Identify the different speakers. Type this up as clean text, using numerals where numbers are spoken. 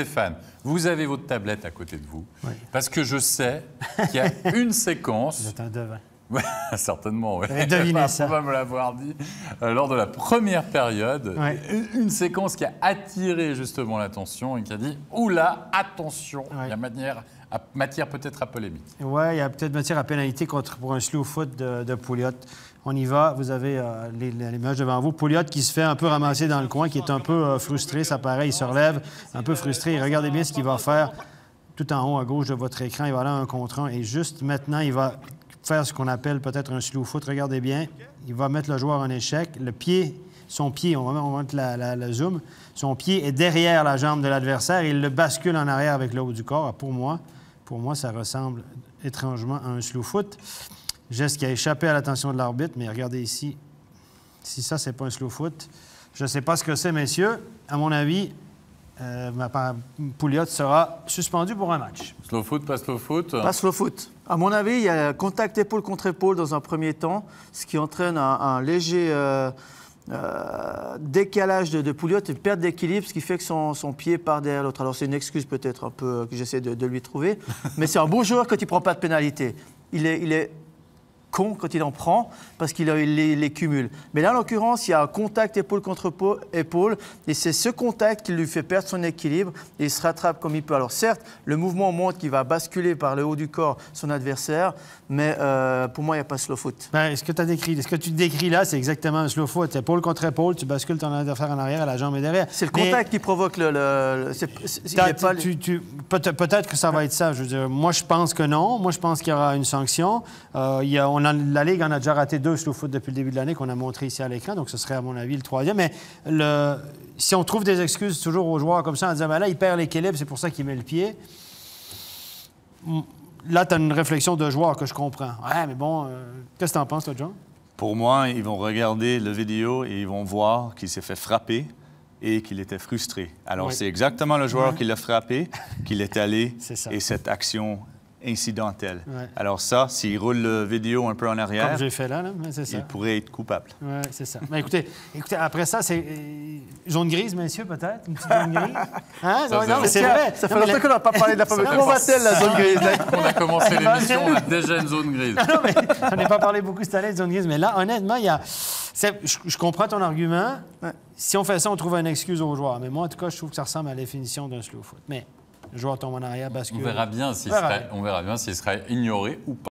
Speaker 1: Stéphane, vous avez votre tablette à côté de vous,
Speaker 2: Oui.
Speaker 1: parce que je sais qu'il y a une séquence...
Speaker 2: Vous êtes un devin.
Speaker 1: Ouais, certainement, oui.
Speaker 2: Vous avez deviné ça.
Speaker 1: On va me l'avoir dit. Lors de la première période,
Speaker 2: Ouais.
Speaker 1: une séquence qui a attiré justement l'attention et qui a dit « Oula, attention,
Speaker 2: Ouais.
Speaker 1: il y a matière peut-être à polémique ».
Speaker 2: Oui, il y a peut-être matière à pénalité pour un slow foot de Pouliot. On y va. Vous avez l'image devant vous. Pouliot qui se fait un peu ramasser dans le coin, qui est un peu frustré. Ça paraît, il se relève, un peu frustré. Regardez bien ce qu'il va faire tout en haut à gauche de votre écran. Il va aller un contre un. Et juste maintenant, il va faire ce qu'on appelle peut-être un slow foot. Regardez bien. Il va mettre le joueur en échec. Le pied, son pied, on va mettre le zoom. Son pied est derrière la jambe de l'adversaire. Il le bascule en arrière avec le haut du corps. Pour moi, ça ressemble étrangement à un slow foot. Geste qui a échappé à l'attention de l'arbitre, mais regardez ici. Si ça, c'est pas un slow foot, je ne sais pas ce que c'est, messieurs. À mon avis, Pouliot sera suspendu pour un match.
Speaker 1: Slow foot, pas slow foot?
Speaker 3: Pas slow foot. À mon avis, il y a contact épaule contre épaule dans un premier temps, ce qui entraîne un léger décalage de Pouliot et perte d'équilibre, ce qui fait que son pied part derrière l'autre. Alors, c'est une excuse peut-être un peu que j'essaie de lui trouver, mais c'est un bon joueur quand il ne prend pas de pénalité. Il est con quand il en prend parce qu'il les cumule. Mais là, en l'occurrence, il y a un contact épaule contre épaule et c'est ce contact qui lui fait perdre son équilibre et il se rattrape comme il peut. Alors certes, le mouvement montre qu'il va basculer par le haut du corps son adversaire, mais pour moi, il n'y a pas slow foot.
Speaker 2: Ce que tu décris là, c'est exactement un slow foot. Épaule contre épaule, tu bascules ton adversaire en arrière et la jambe est derrière.
Speaker 3: C'est le contact qui provoque
Speaker 2: Peut-être que ça va être ça. Je veux dire, moi, je pense que non. Moi, je pense qu'il y aura une sanction. La Ligue en a déjà raté 2 slow foot depuis le début de l'année qu'on a montré ici à l'écran, donc ce serait, à mon avis, le 3e. Mais si on trouve des excuses toujours aux joueurs comme ça en disant ben là, il perd l'équilibre, c'est pour ça qu'il met le pied. Là, tu as une réflexion de joueur que je comprends. Ouais, mais bon, qu'est-ce que tu en penses, toi, John?
Speaker 4: Pour moi, ils vont regarder la vidéo et ils vont voir qu'il s'est fait frapper et qu'il était frustré. Alors, c'est exactement le joueur qui l'a frappé, qu'il est allé et cette action incidentelle. Ouais. Alors ça, s'il roule la vidéo un peu en arrière,
Speaker 2: comme j'ai fait là c'est ça.
Speaker 4: Il pourrait être coupable.
Speaker 2: Oui, c'est ça. Mais écoutez, après ça, c'est jaune grise, messieurs, peut-être? Une petite jaune grise? Hein? Non, mais c'est vrai.
Speaker 3: Ça fait longtemps qu'on n'a pas parlé de la fameuse. Comment va-t-elle, la zone grise?
Speaker 1: On a commencé l'émission, on a déjà une zone grise.
Speaker 2: Non, mais on n'a pas parlé beaucoup cette année de zone grise, mais là, honnêtement, il y a... Je comprends ton argument. Ouais. Si on fait ça, on trouve une excuse aux joueurs. Mais moi, en tout cas, je trouve que ça ressemble à la définition d'un slow foot. Mais le joueur tombe en arrière, bascule.
Speaker 1: On verra bien s'il sera ignoré ou pas.